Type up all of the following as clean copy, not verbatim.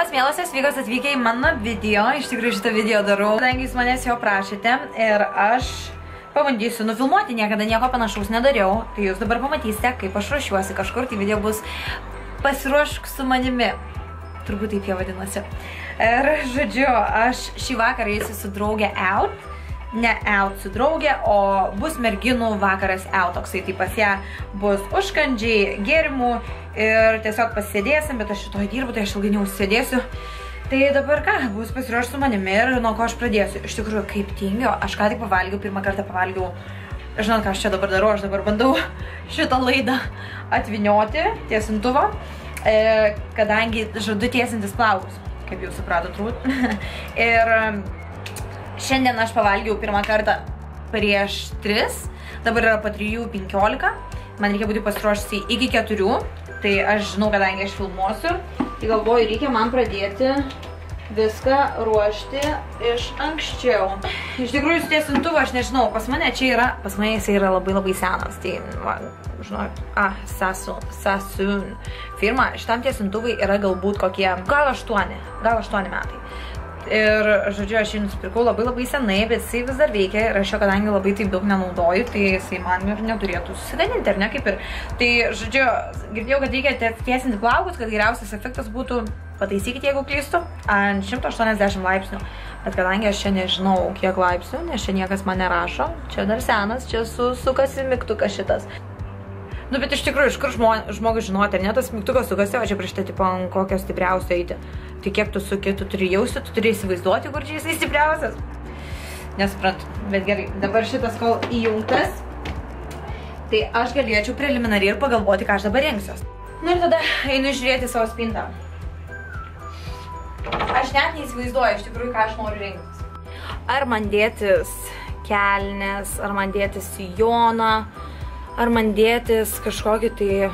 Mielosios, sveikos atvykę į mano video. Iš tikrųjų šitą video darau, kadangi jūs manęs jo prašėte ir aš pabandysiu nufilmuoti, niekada nieko panašaus nedariau. Tai jūs dabar pamatysite, kaip aš ruošiuosi kažkur, tai video bus pasiruošk su manimi. Turbūt taip jie vadinasi. Ir žodžiu, aš šį vakarą eisiu su draugė out. Ne out su draugė, o bus merginų vakaras out, toksai, tai pas ją bus užkandžiai, gėrimų ir tiesiog pasėdėsim, bet aš šitoj dirbu, tai aš ilgai neužsėdėsiu. Tai dabar ką, bus pasiruošti su manimi ir nuo ko aš pradėsiu. Iš tikrųjų, kaip tingiu, aš ką tik pavalgiau, pirmą kartą pavalgiau, žinot, ką aš čia dabar darau, aš dabar bandau šitą laidą atvinioti tiesintuvą, kadangi žadu tiesintis plaukus, kaip jau suprato turbūt. Ir šiandien aš pavalgiau pirmą kartą prieš 3, dabar yra po 3:15, man reikia būti pasiruošusi iki 4, tai aš žinau, kadangi aš filmuosiu, tai galvoju, reikia man pradėti viską ruošti iš anksčiau. Iš tikrųjų, su tiesintuvu aš nežinau, pas mane čia yra, pas mane jisai yra labai senas, tai, žinot, Sasun firma, šitam tiesintuvai yra galbūt kokie, gal 8 metai. Ir, žodžiu, aš jį nusipirkau labai senai, bet jisai vis dar veikia ir aš jo, kadangi labai taip daug nenaudoju, tai jisai man ir neturėtų susigadinti, ar ne, kaip ir. Tai, žodžiu, girdėjau, kad reikia tiesinti plaukus, kad geriausias efektas būtų, pataisykite, jeigu klystu, ant 180 laipsnių. Bet kadangi aš čia nežinau, kiek laipsnių, nes čia niekas man nerašo, čia dar senas, čia sukasi mygtukas šitas. Nu, bet iš tikrųjų, iš kur žmogus žinoti, ar ne, tas mygtukas sukasi, o čia prieš tai, tipo, ant kokio stipriausio eiti. Tai kiek tu suki, tu turi jausti, tu turi įsivaizduoti, kur čia jisai stipriausias. Nesuprantu, bet gerai, dabar šitas kol įjungtas, tai aš galėčiau preliminariai ir pagalvoti, ką aš dabar rinksiuos. Nu ir tada einu žiūrėti savo spintą. Aš net neįsivaizduoju, iš tikrųjų, ką aš noriu rinktis. Ar man dėtis kelnes, ar man dėtis sijoną, ar man dėtis kažkokį tai,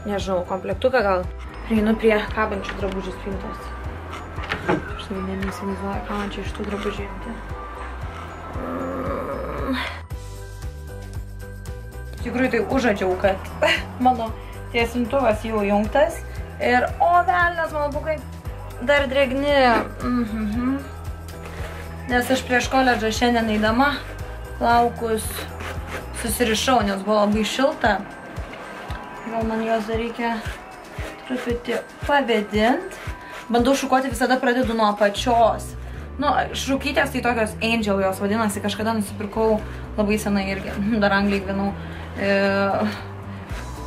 nežinau, komplektuką gal. Einu prie kabančių drabužių spintos. Aš neįsivaizduoju, ką man čia iš tų drabužių imti. Iš tikrųjų tai užadžiau, kad mano tiesintuvas jau įjungtas. Ir, o velnias, mano bukai dar drėgni. Nes aš prieš koledžą šiandien eidama plaukus susirišau, nes buvo labai šilta. Gal man jos dar reikia truputį pavėdint. Bandau šukuoti, visada pradedu nuo apačios. Nu, šukytės tai tokios Angel jos vadinasi, kažkada nusipirkau labai senai irgi, dar Anglijai gyvenau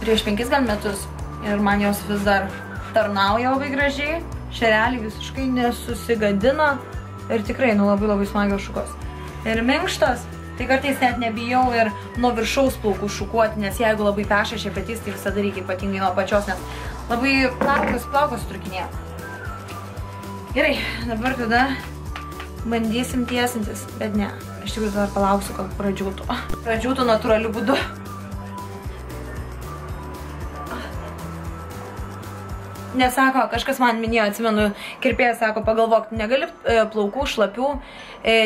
prieš 5 gal metus ir man jos vis dar tarnauja labai gražiai, šereliai visiškai nesusigadina ir tikrai, nu, labai smagios šukos. Ir minkštos, tai kartais net nebijau ir nuo viršaus plaukų šukuoti, nes jeigu labai peša šepetys, tai visada reikia ypatingai nuo apačios, nes labai plaukas sutrukinėja. Gerai, dabar tada bandysim tiesintis, bet ne. Iš tikrųjų dar palauksiu, kol pradžiūtų. Pradžiūtų natūraliu būdu. Nesako, kažkas man minėjo, atsimenu, kirpėjas sako, pagalvok, negali plaukų šlapių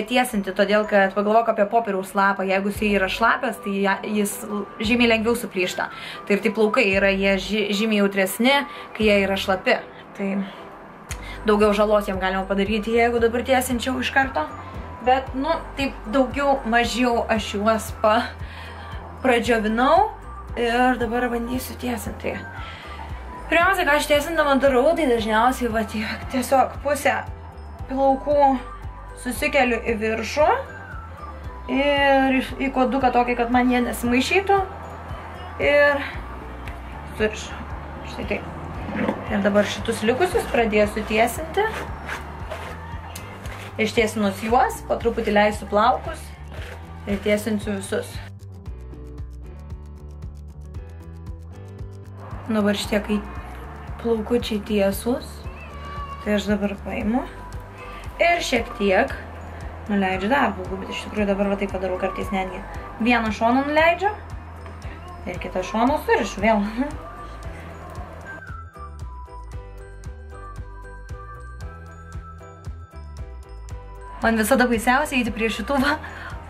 tiesinti, todėl kad pagalvok apie popieriaus lapą. Jeigu jis yra šlapias, tai jis žymiai lengviau suplyšta. Tai ir tai plaukai yra, jie žymiai jautresni, kai jie yra šlapi. Tai daugiau žalos jiem galima padaryti, jeigu dabar tiesinčiau iš karto. Bet, nu, taip daugiau, mažiau aš juos pradžiovinau ir dabar bandysiu tiesinti. Pirmiausia, ką aš tiesindama darau, tai dažniausiai va, tiesiog pusę plaukų susikeliu į viršų ir į koduką tokį, kad man jie nesimaišytų ir surišu. Štai taip. Ir dabar šitus likusius pradėsiu tiesinti. Ištiesinus juos, po truputį leisiu plaukus ir tiesinsiu visus. Dabar šitie, kai plaukučiai tiesus, tai aš dabar paimu ir šiek tiek nuleidžiu dar plaukų, bet iš tikrųjų dabar va taip padarau kartais netgi. Vieną šoną nuleidžiu ir kitą šoną surišu vėl. Man visada baisiausia eiti prie šitų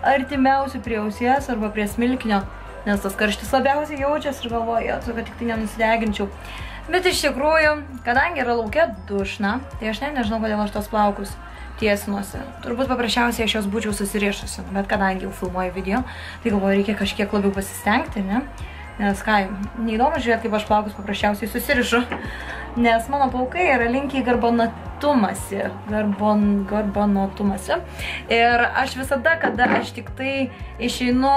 artimiausių prie ausies arba prie smilkinio, nes tas karštis labiausiai jaučiasi ir galvoju, kad tik tai nenusideginčiau. Bet iš tikrųjų, kadangi yra laukia dušna, tai aš nežinau, kodėl aš tos plaukus tiesinuosi. Turbūt paprasčiausiai aš jos būčiau susirišusi, bet kadangi jau filmuoju video, tai galvoju, reikia kažkiek labiau pasistengti, ne? Nes ką, neįdomu žiūrėti, kaip aš plaukus paprasčiausiai susirišu, nes mano plaukai yra linkę į garbanottumasi. Ir aš visada, kada aš tik tai išeinu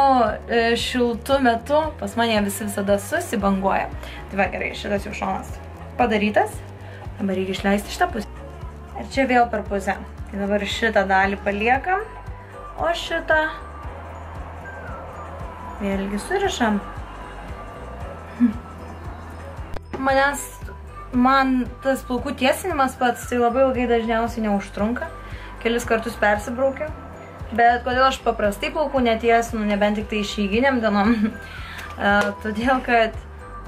šiltu metu, pas mane visi visada susibanguoja. Tai va, gerai, šitas jau šonas padarytas. Dabar reikia išleisti šitą pusę. Ir čia vėl per pusę. Tai dabar šitą dalį paliekam, o šitą vėlgi surišam. Man tas plaukų tiesinimas pats tai labai ilgai dažniausiai neužtrunka. Kelis kartus persibraukiu. Bet kodėl aš paprastai plaukų netiesinu, nebent tik tai išeiginiam dienom? Todėl, kad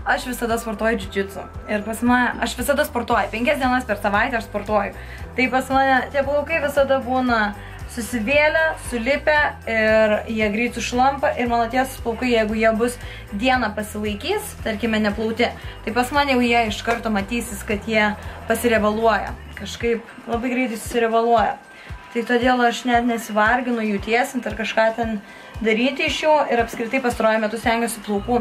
aš visada sportuoju džiudžitsu. Ir pas mane, aš visada sportuoju. 5 dienas per savaitę aš sportuoju. Tai pas mane tie plaukai visada būna susivėlę, sulipę ir jie greit sušlampa. Ir mano tiesus plaukai, jeigu jie bus dieną pasilaikys, tarkime neplauti, tai pas mane jau jie iš karto matysis, kad jie pasirevaluoja. Kažkaip labai greitai susirevaluoja. Tai todėl aš net nesivarginu jų tiesinti ar kažką ten daryti iš jų. Ir apskritai pastaruoju metu stengiuosi plaukų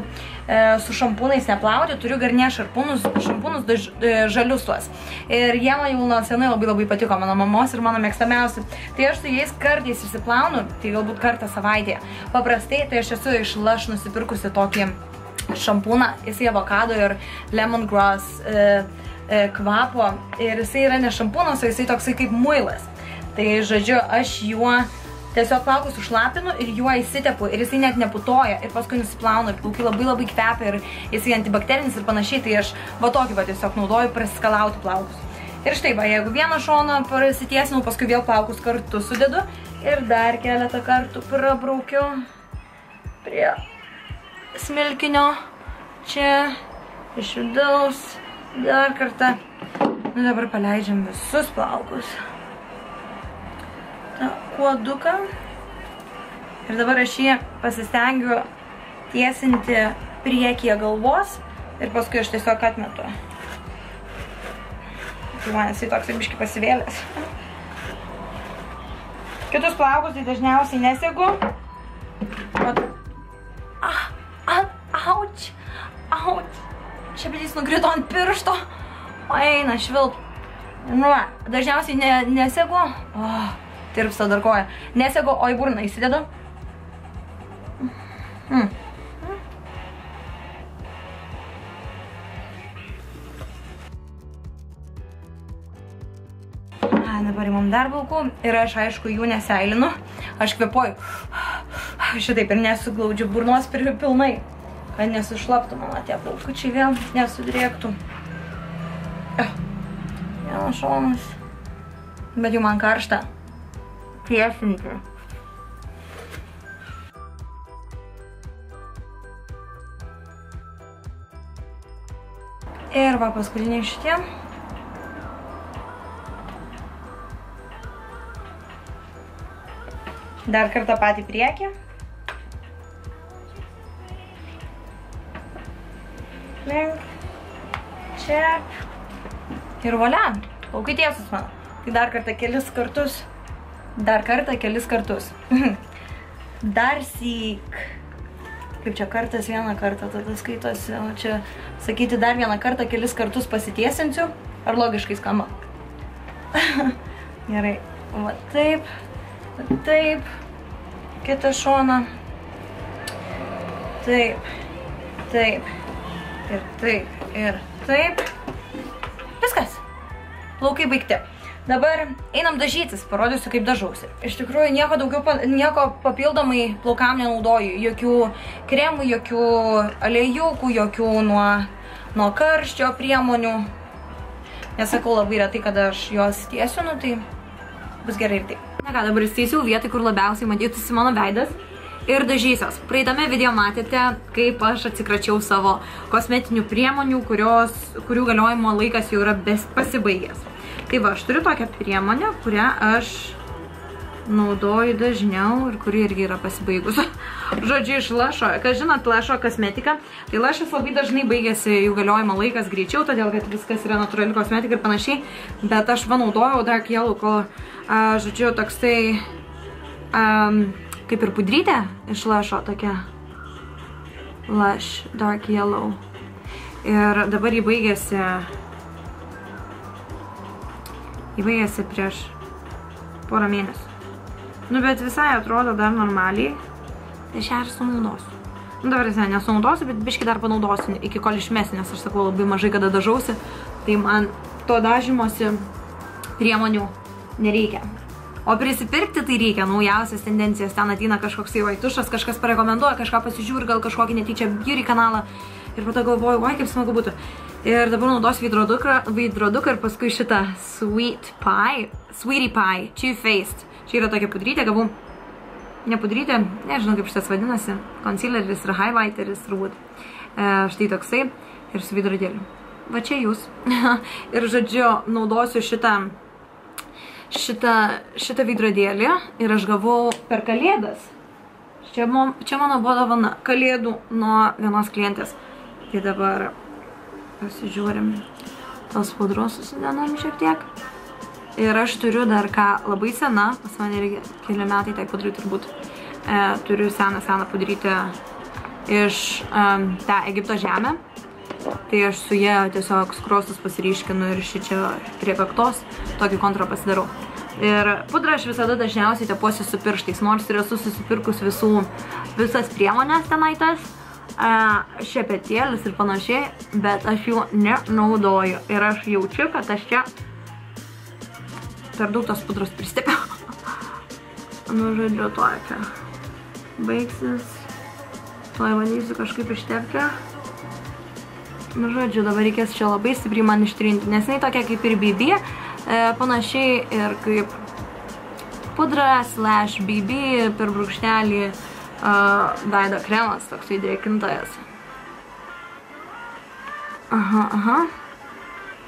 su šampūnais neplauti. Turiu Garnier šampūnus žalius tuos. Ir jie man jau nuo senai labai patiko, mano mamos ir mano mėgstamiausi. Tai aš su jais kartais išsiplaunu, tai galbūt kartą savaitėje. Paprastai tai aš esu iš Lush nusipirkusi tokį šampūną. Jisai avokado ir lemongrass kvapo. Ir jisai yra ne šampūnas, o jisai toksai kaip muilas. Tai, žodžiu, aš juo tiesiog plaukus užlapinu ir juo įsitepu ir jisai net neputoja ir paskui nusiplaunu ir plaukai labai kvepia ir jisai antibakterinis ir panašiai, tai aš va tokį va tiesiog naudoju prasiskalauti plaukus. Ir štai va, jeigu vieną šoną prasitiesinu, paskui vėl plaukus kartu sudedu ir dar keletą kartų prabraukiu prie smilkinio čia iš vidaus dar kartą. Nu dabar paleidžiam visus plaukus. Kuoduką. Ir dabar aš jį pasistengiu tiesinti priekyje galvos ir paskui aš tiesiog atmetu. Tai man jisai toks biškį pasivėlęs. Kitus plaukus tai dažniausiai nesegu. Auč! Auč! Čia bet jis nukrito ant piršto. O eina švilp. Nu, dažniausiai nesegu. Tirpsta dar koja. Nesegu, o į burną įsidedu. Dabar imam dar plaukų ir aš aišku jų neseilinu. Aš kvepuoju. Šitaip ir nesuglaudžiu burnos pilnai, kad nesušlaptų mano tie plaukučiai vėl nesudrėktų. Vienas šonas. Bet jau man karšta. Tiesinti. Ir va paskutiniai šitie. Dar kartą patį priekį. Link. Čia. Ir volia. Plaukai tiesus mano. Tai dar kartą kelis kartus. Dar syk. Kaip čia kartas vieną kartą, tada skaitosi. O čia sakyti dar vieną kartą kelis kartus pasitiesinsiu. Ar logiškai skamba? Gerai. Va taip. Taip. Kitą šoną. Taip. Taip. Ir taip. Ir taip. Viskas. Plaukai baigti. Dabar einam dažytis, parodysiu kaip dažausi. Iš tikrųjų nieko papildomai plaukam nenaudoju. Jokių kremų, jokių aliejukų, jokių nuo karščio priemonių. Nesakau labai retai, kada aš juos tiesinu, tai bus gerai ir taip. Na ką, dabar įsteisiu vietą, kur labiausiai matytųsi mano veidas ir dažysios. Praeitame video matėte, kaip aš atsikračiau savo kosmetinių priemonių, kurių galiojimo laikas jau yra pasibaigęs. Tai va, aš turiu tokią priemonę, kurią aš naudoju dažniau ir kuri irgi yra pasibaigus. Žodžiu, iš Lush'o, kas žinot, Lush'o kosmetika, tai Lush'as labai dažnai baigėsi jų galiojimo laikas greičiau, todėl kad viskas yra natūrali kosmetika ir panašiai, bet aš panaudojau Dark Yellow, kol, žodžiu, toksai, kaip ir pudrytė iš Lush'o, tokia Lush Dark Yellow. Ir dabar jį baigėsi prieš porą mėnesių. Nu, bet visai atrodo dar normaliai. Tai šią ir sunaudosiu. Nu, dabar visai nesunaudosiu, bet biškį dar panaudosiu iki kol išmesiu, nes aš sakau labai mažai kada dažausi. Tai man to dažymosi priemonių nereikia. O prisipirkti tai reikia naujausias tendencijas. Ten ateina kažkoks tušas, kažkas parekomenduoja, kažką pasižiūri, gal kažkokį netyčia beauty kanalą. Ir po to galvoju, oi, kaip smagu būtų. Ir dabar naudosiu veidroduką ir paskui šitą Sweetie Pie, Too Faced. Čia yra tokia pudrytė, gavau, ne pudrytė, nežinau kaip šitas vadinasi, concealeris ir highlighteris turbūt. Štai toksai ir su veidrodėliu. Va čia jūs. Ir žodžiu, naudosiu šitą veidrodėlį ir aš gavau per kalėdas. Čia mano buvo dovana kalėdų nuo vienos klientės. Tai dabar pasižiūrim, tos pudros susidedam šiek tiek. Ir aš turiu dar ką labai sena, pas man irgi keli metai tai pudrai turbūt. Turiu seną pudrytę iš tą Egipto žemę. Tai aš su jie tiesiog skruostus pasiryškinu ir šičia prie kaktos tokį kontrą pasidarau. Ir pudrą aš visada dažniausiai tepuosiu su pirštais, nors ir esu susipirkus visas priemonės tenaitas, šepetėlis ir panašiai, bet aš jų nenaudoju. Ir aš jaučiu, kad aš čia per daug tos pudros pristepiau. Nu, žodžiu, to čia baigsis. To įvalysiu kažkaip ištepti. Nu, žodžiu, dabar reikės čia labai stipriai man ištrinti, nes jinai tokia kaip ir BB, panašiai ir kaip pudra / BB per brūkšnelį veido kremas, toksai drėkintojas. Aha.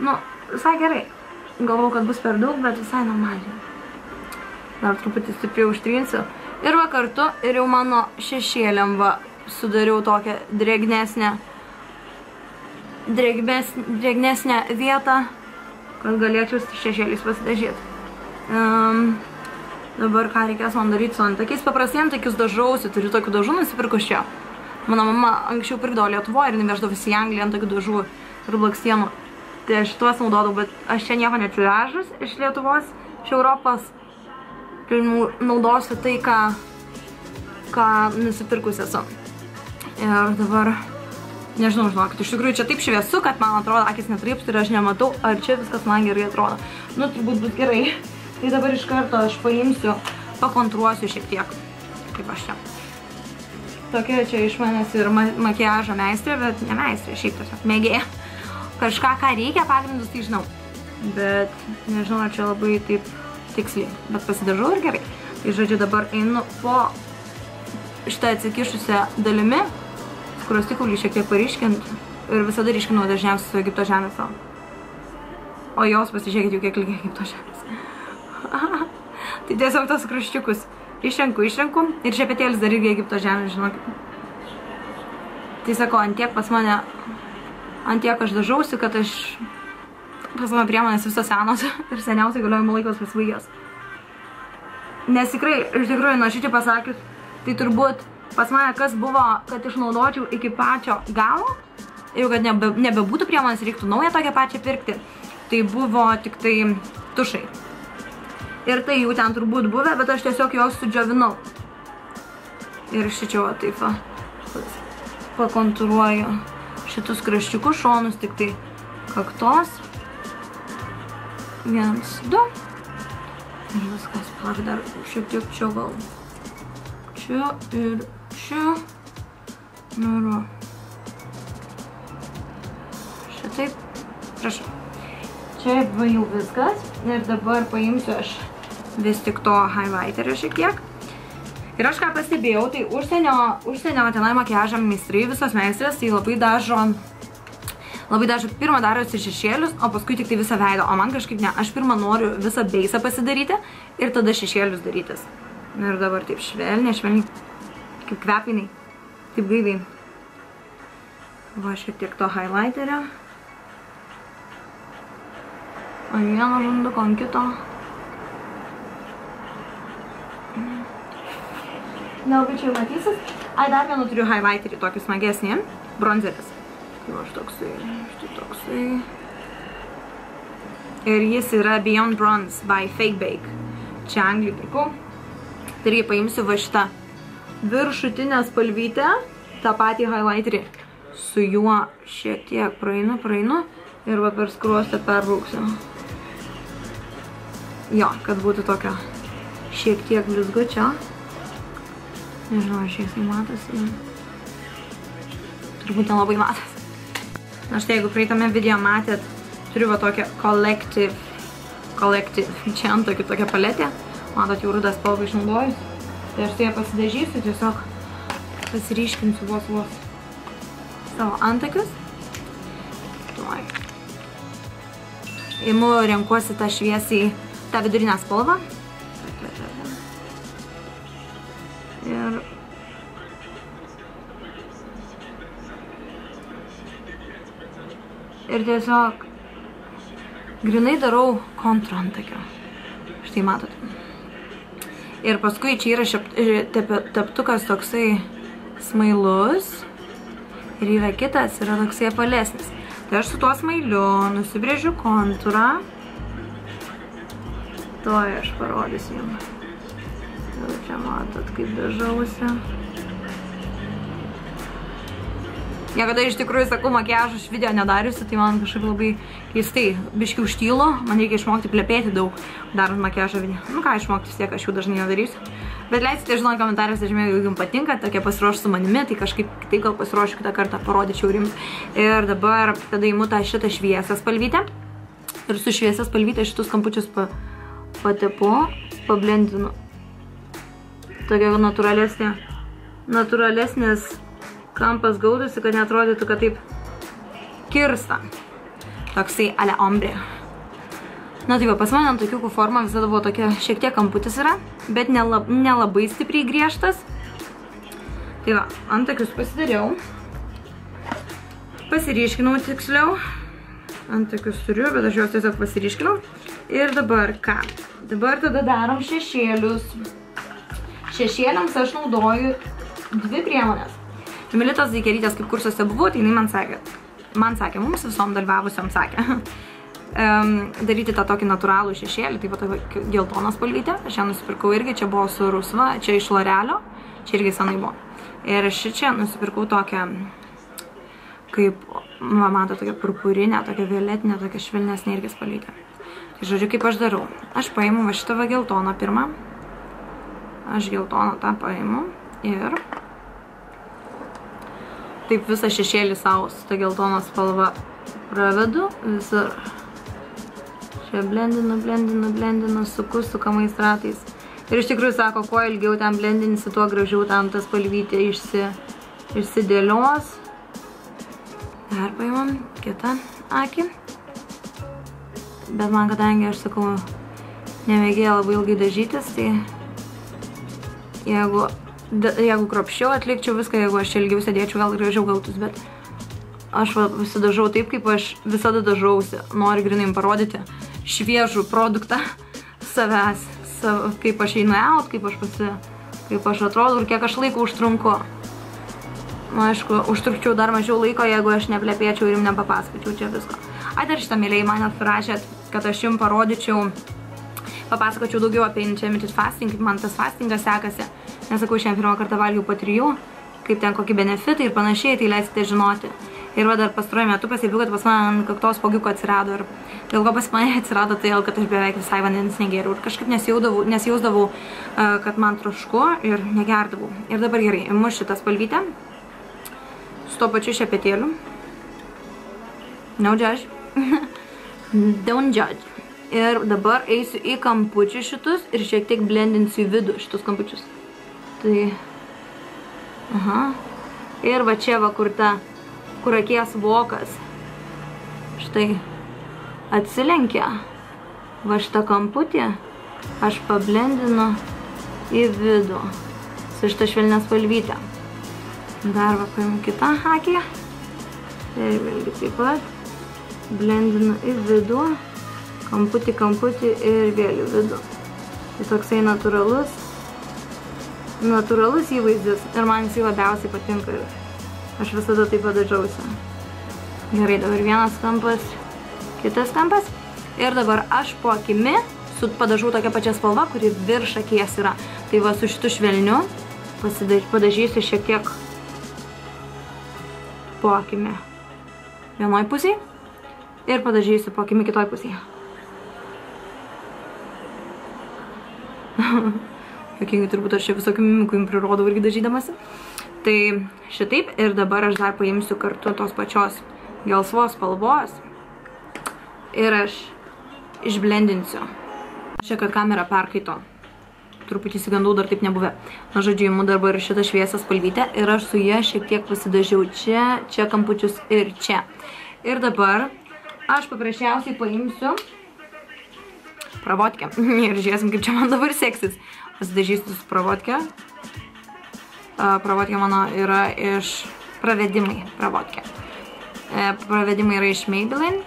Nu, visai gerai. Galvau, kad bus per daug, bet visai normaliai. Dar truputį stipriau užtrinsiu. Ir va kartu, ir jau mano šešėliam va sudariau tokią drėgnesnę vietą, kad galėčiau šešėliais pasidažyti. Dabar ką reikės man daryti su antakiais. Paprastai antakius dažausi, turiu tokių dažų nusipirkus čia. Mano mama anksčiau pirkdavo Lietuvoje ir nuveždavosi į Angliją antakių dažų ir blakstienų. Tai aš tuos naudodavau, bet aš čia nieko neatsivežus iš Lietuvos, iš Europos. Tai naudosiu tai, ką nusipirkus esu. Ir dabar, nežinau, žinokit, iš tikrųjų čia taip šviesu, kad man atrodo, akis netraipstų ir aš nematau, ar čia viskas man gerai atrodo. Nu, turbūt bus gerai. Tai dabar iš karto aš paimsiu, pakontruosiu šiek tiek, kaip aš čia. Tokia čia iš manęs ir makiažo meistrė, bet ne meistrė, šiaip tiesiog mėgėja. Kažką, ką reikia, pagrindus, tai žinau. Bet nežinau, ar čia labai taip tiksliai. Bet pasidažau ir gerai. Tai žodžiu, dabar einu po šitą atsikišusią dalimi, skruostikaulį šiek tiek paryškint. Ir visada ryškinu dažniausiai su Egipto žemės savo. O jos pasižiūrėkit jau kiek lygiai Egipto žemės. Tai tiesiog tos kraščiukus išrenku. Ir šepetėlis dar irgi Egipto žemės, žinokit. Tai sako, antiek pas mane... Antiek aš dažausi, kad pas mano priemonės visos senos ir seniausiai galiojimo laikas pasibaigęs. Nes tikrai, iš tikrųjų, nuo šičia pasakius, tai turbūt pas mane kas buvo, kad išnaudočiau iki pačio galo, jau kad nebebūtų priemonės, reiktų naują tokią pačią pirkti, tai buvo tik tai tušai. Ir tai jau ten turbūt buvę, bet aš tiesiog juos sudžiovinau. Ir šičia taip pakontūruoju šitus kraščiukus šonus, tik tai kaktos. 1, 2. Ir viskas, palauk dar šiek tiek čia gal. Čia ir čia. Nu, šitaip. Prašau. Čia va jau viskas. Ir dabar paimsiu aš vis tik to highlighterio šiek tiek. Ir aš ką pastebėjau, tai užsienio tenai makiažo meistrai, visos meistrės, tai labai dažo Labai dažnai pirmą darosi šešėlius, o paskui tik tai visą veidą. O man kažkaip ne, aš pirmą noriu visą beisą pasidaryti ir tada šešėlius darytis. Ir dabar taip švelniai, kaip kvepiniai, taip gaiviai. Va, šiek tiek to highlighterio. Ant vieno žanduko, ant kito. Nelabai čia jau matysis. Ai, dar vienu turiu highlighterį, tokį smagesnį, bronzeris. Tai va, štai toksai. Ir jis yra Beyond Bronze by Fake Bake. Čia Anglijai pirkau. Tai irgi paimsiu va šitą viršutinę spalvytę, tą patį highlighterį. Su juo šiek tiek praeinu ir va per skruostą perbrauksiu. Jo, kad būtų tokio šiek tiek blizgučio. Nežinau, aš jais matosi. Turbūt nelabai matosi. Na štai, jeigu praeitame video matėt, turiu va tokią collective, čia ant tokia paletė. Matot, jau rudą spalvą išnaudojus. Tai aš tai pasidažysiu, tiesiog pasiryškinsiu vos savo antakius. Tuoj. Imu, renkuosi tą šviesiai, tą vidurinę spalvą. Ir tiesiog grinai darau kontūrą antakio. Štai matote. Ir paskui čia yra teptukas toksai smailus. Ir yra kitas, yra toksai apvalesnis. Tai aš su tuo smailiu nusibrėžiu kontūrą. Tuoj aš parodysiu jums. Čia matot, kaip dažausi. Niekada iš tikrųjų, sakau, makiažą aš video nedariusi, tai man kažkaip labai keistai biški užtylo. Man reikia išmokti plepėti daug, darant makiažą video. Nu ką išmokti, vis tiek aš jų dažnai nedarysiu. Bet leisite žinoti komentaruose, jeigu jums patinka, tokia pasiruoš su manimi, tai kažkaip kitaip gal pasiruošiu kitą kartą, parodyčiau jums. Ir dabar tada imu tą šitą šviesą spalvytę. Ir su šviesą spalvytę šitus kampučius patepu, pablendinu. Tokia natūralesnės kampas gaudasi, kad neatrodytų, kad taip kirsta. Toksai ale ombre. Na tai va, pas mane antakiukų forma visada buvo tokia, šiek tiek kamputis yra, bet nelabai stipriai griežtas. Tai va, antakius pasidariau. Pasiryškinau tiksliau. Antakius turiu, bet aš juos tiesiog pasiryškinau. Ir dabar ką? Dabar tada darom šešėlius. Šešėliams aš naudoju dvi priemonės. Militos Zaikerytės, kaip kursuose buvo, tai jinai man sakė, mums visom dalyvavusiom sakė, daryti tą tokį natūralų šešėlį, tai va tokia geltoną spalvytę. Aš ją nusipirkau irgi, čia buvo su rusva, čia iš L'Orealio, čia irgi senai buvo. Ir čia nusipirkau tokią, kaip, mato, tokia purpurinė, tokia violetinė, tokia švelnesnė irgi spalvytė. Tai žodžiu, kaip aš darau. Aš paimu va šitą va geltoną pirmą. Aš geltoną tą paimu ir taip visą šešėlį savo su ta geltoną spalva pravedu visur. Čia blendinu, sukamais ratais. Ir iš tikrųjų sako, kuo ilgiau ten blendinsi, tuo gražiau tam ta spalvytė išsidėlios. Dar paimam kitą akį. Bet man, kadangi aš sakau, nemėgėja labai ilgai dažytis, tai jeigu kropščiau atlikčiau viską, jeigu aš čia ilgiau sėdėčiau, gal gražiau gautus, bet aš pasidažau taip, kaip aš visada dažausi. Noriu grinai parodyti šviežų produktą savęs, kaip aš einu out, kaip aš atrodau ir kiek aš laiko užtrunku. Aišku, užtrukčiau dar mažiau laiko, jeigu aš neplepėčiau ir jums nepapasakočiau čia visko. Ai, dar šitą mėliai man atrašėt, kad aš jums parodyčiau, papasakočiau daugiau apie intermittent fasting, kaip man tas fastingas sekasi. Nesakau, šiandien pirmą kartą valgiau po 3, kaip ten kokie benefitai ir panašiai, tai leisite žinoti. Ir va dar pastaruoju metu pasiekiau, kad pas mane ant kaktos spuogiuko atsirado. Ir dėl ko pas mane atsirado, tai kad aš beveik visai vandens negėriau. Ir kažkaip nesijausdavau, kad man trošku ir negerdavau. Ir dabar gerai, imu šitą spalvytę su to pačiu šepetėliu. No judge. Don't judge. Ir dabar eisiu į kampučius šitus ir šiek tiek blendinsiu į vidų šitus kampučius. Tai... Aha. Ir va čia va, kur akies vokas. štai atsilenkia. Va šitą kamputį aš pablendinu į vidų su šitą švelnę spalvytę. Dar va paimu kitą akį. Ir vėlgi taip pat blendinu į vidų, kamputį ir vėl į vidų. Tai toksai natūralus įvaizdis ir man jisai labiausiai patinka ir aš visada taip padažausi. Gerai, dabar vienas kampas, kitas kampas ir dabar aš po akimi padažau tokią pačią spalvą, kuri virš akies yra. Tai va su šitu švelniu padažysiu šiek tiek po akimi vienoj pusėj ir padažysiu po akimi kitoj pusėje. Jokingai turbūt aš čia visokių mimikų jums prirodau irgi dažydamasi. Tai šitaip ir dabar aš dar paimsiu kartu tos pačios gelsvos spalvos ir aš išblendinsiu. Čia, kad kamera perkaito. Truputį įsigandau, dar taip nebuvę. Na, žodžiu, imu dabar šitą šviesą spalvytę ir aš su jie šiek tiek pasidažiau čia kampučius ir čia. Ir dabar aš paprasčiausiai paimsiu pravodkę. Ir žiūrėsim, kaip čia man dabar seksis. Pasidažysiu su pravodkę. Pravodkė mano yra iš pravedimai. Pravodkė. Pravedimai yra iš Maybelline.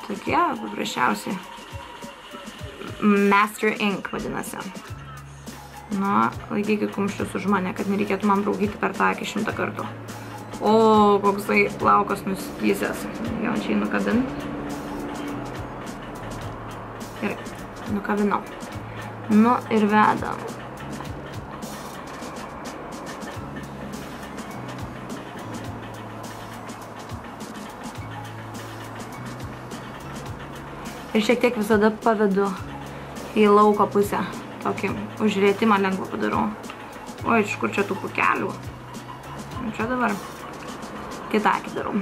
Tokie, paprasčiausiai. Master Ink vadinasi. Na, laikykit kumščius už mane, kad nereikėtų man braukyti per tą akį 100 kartų. O, koksai plaukas nusitysęs. Jau čia jį nukabint. Gerai, nukabinau. Nu ir vedam. Ir šiek tiek visada pavedu į lauko pusę. Tokį užrėtimą lengvą padarau. Oi, iš kur čia tų pukelių? Čia dabar kitą akį darau.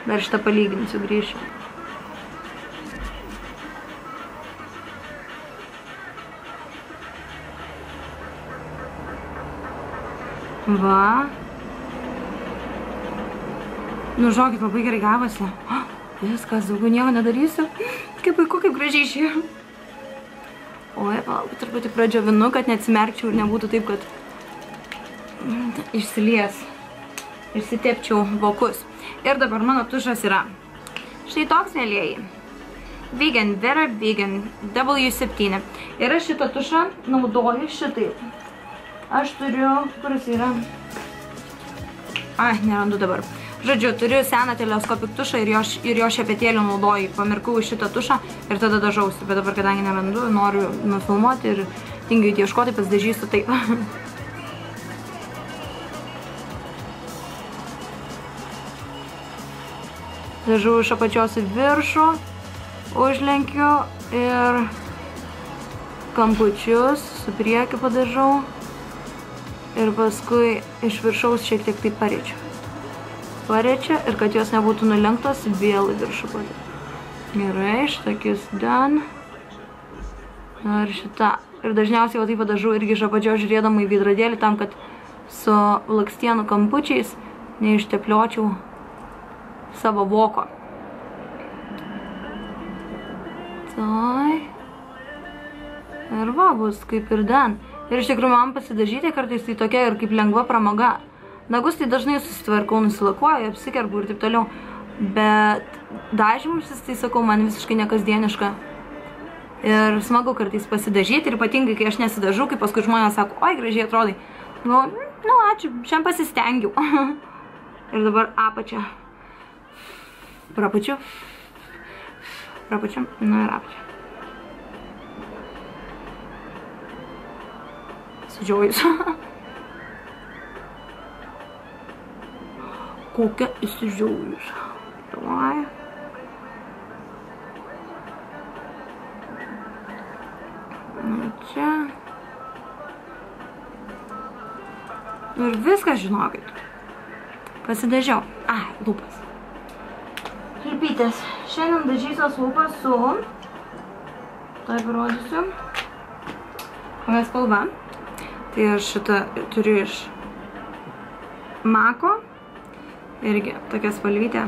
Dar šitą palyginsiu, grįšiu. Va. Nu, žokit, labai gerai gavosi. Viskas, daugiau nieko nedarysiu. Kaip puiku, kaip gražiai išėjo. Oi, palauk, truputį pradžiovinu, kad neatsimerkčiau ir nebūtų taip, kad išsilies. Išsitepčiau vokus. Ir dabar mano tušas yra štai toks, mėlieji. Vegan, Vera Vegan W7. Ir aš šitą tušą naudoju šitaip. Aš turiu, kuris yra... Ai, nerandu dabar. Žodžiu, turiu seną teleskopik tušą ir jo šepetėlį naudoju. Pamirkau šitą tušą ir tada dažausi. Bet dabar, kadangi nerandu, noriu nufilmuoti ir tingiu įti ieškoti, pasidažysiu taip. Dažau iš apačios į viršų, užlenkiu ir kampučius su priekiu padažau. Ir paskui iš viršaus šiek tiek taip parėčiu. Parečia ir kad jos nebūtų nulenktos, vėl į viršų padėti. Gerai, šitakis done. Ir šitą. Ir dažniausiai va taip padažau irgi iš apačios žiūrėdama į veidrodėlį, tam, kad su blakstienų kampučiais neištepliočiau savo voko. Tai. Ir va, bus kaip ir done. Ir iš tikrųjų man pasidažyti kartais tai tokia ir kaip lengva pramoga. Nagus tai dažnai susitvarkau, nusilakuoju, apsikerpu ir taip toliau. Bet dažymus, tai sakau, man visiškai nekasdieniška. Ir smagu kartais pasidažyti ir ypatingai, kai aš nesidažau, kai paskui žmonės sako, oi, gražiai atrodai. Nu, ačiū, šiandien pasistengiau. Ir dabar apačia. Prapačiu. Prapačiu. Nu ir apačia. Sudžiaujus. Kokia įsižiaujus. Davai. Nu čia. Ir viskas, žinokit. Pasidažiau. Ai, lūpas. Lipytės. Šiandien dažysios lūpas su... Tai parodysiu. Kokia spalva. Tai aš šitą turiu iš Mako. Irgi tokia spalvytė.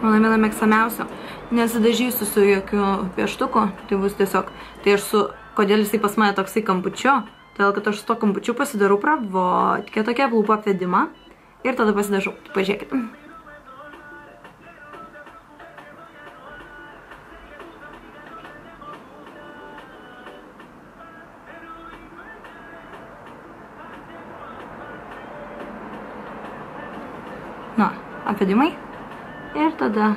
Mano viena mėgstamiausio. Nesidažysiu su jokiu pieštuku, tai bus tiesiog. Tai aš kodėl jisai pas mane toksai kampučiu, todėl kad aš su to kampučiu pasidarau pravotkę, tokią lūpų apvedimą ir tada pasidažau. Pažiūrėkit. Nu, apvedimai ir tada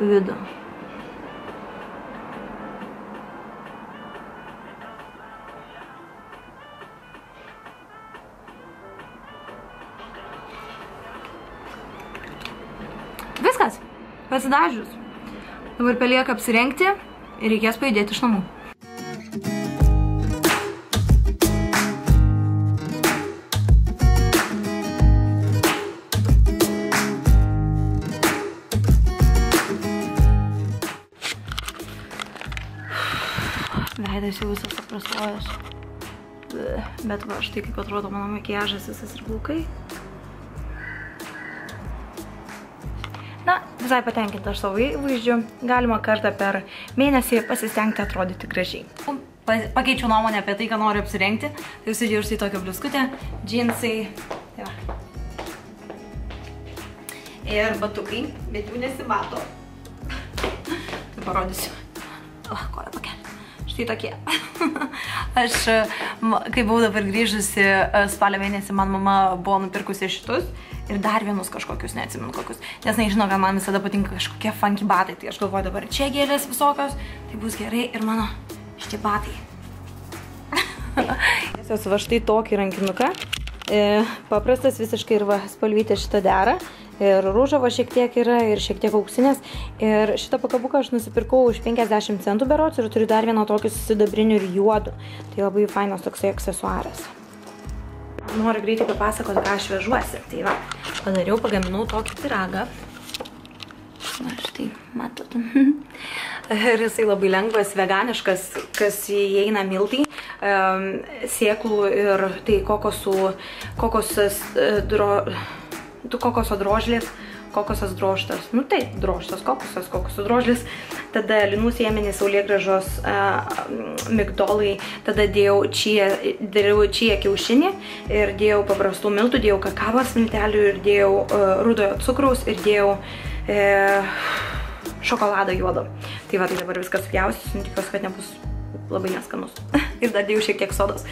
vidų. Viskas, pasidažius. Dabar belieka apsirengti ir reikės pajudėti iš namų. Veidas jau visas aprastojęs. Bet va, štai kaip atrodo mano makiažas visas ir plaukai. Na, visai patenkinta aš savo įvaizdžiu. Galima kartą per mėnesį pasistengti atrodyti gražiai. Pakeičiau nuomonę apie tai, ką noriu apsirengti. Tai užsidėjau štai tokią bliuskutę, džinsai. Tai va. Ir batukai, bet jų nesimato. Tai parodysiu. Koja pakelį. Štai tokie. Aš, kai buvau dabar grįžusi spalio mėnesį, man mama buvo nupirkusi šitus ir dar vienus kažkokius, neatsimenu kokius. Nes nežinau, kad man visada patinka kažkokie funky batai. Tai aš galvoju dabar čia gėlės visokios, tai bus gerai ir mano šitie batai. Tiesiog va štai tokį rankinuką. Paprastas visiškai ir va spalvytė šitą dera. Ir rūžavo šiek tiek yra, ir šiek tiek auksinės. Ir šitą pakabuką aš nusipirkau už 50 centų berods ir turiu dar vieną tokį sidabrinių ir juodų. Tai labai fainas toksai aksesuaras. Noriu greitai papasakoti, ką aš vežuosi. Tai va, pagaminau tokį pyragą. Na, štai, matot. Ir jisai labai lengvas, veganiškas, kas įeina miltai, sėklų ir tai kokoso drožlės, kokosas drožtas, nu taip, drožtas kokosas, kokoso drožlės, tada linų sėmenys, saulėgrąžos, migdolai, tada dėjau čia kiaušinį ir dėjau paprastų miltų, dėjau kakavos miltelių ir dėjau rudojo cukraus ir dėjau šokoladą juodo. Tai va, tai dabar viskas supjausiu, tikiuosi, kad nebus labai neskanus. Ir dar dėjau šiek tiek sodos.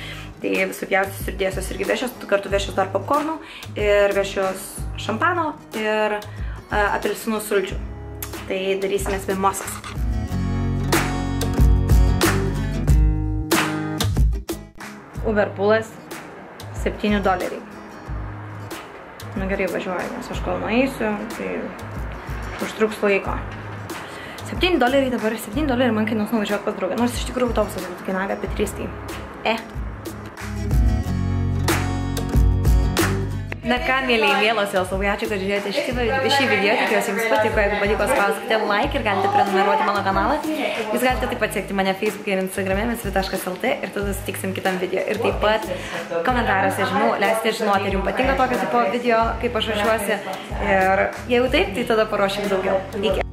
Tai supjausius ir dėsios irgi vešios, kartu vešios dar popkornų ir vešios šampano ir apelsinų sulčių. Tai darysimės mimosas. Uberpoolas $7. Nu gerai, važiuoju, nes aš kol nueisiu, tai užtruks laiko. $7 dabar, $7 man kainuos nuvažiuoti pas draugą, nors iš tikrųjų autobusas būtų kainavę apie 3. Na ką, mėlyje, mielosios, labai ačiū, kad žiūrėjote šį video, tikiuosi jums patiko, jeigu patiko, spauskite like ir galite prenumeruoti mano kanalą. Jūs galite taip pat sekti mane Facebook'e ir Instagram'e mesvi.lt ir tada susitiksim kitam video. Ir taip pat komentaruose leisite žinoti, ar jums patinka tokio tipo video, kaip aš ruošiuosi. Ir jeigu taip, tai tada paruošim daugiau. Iki.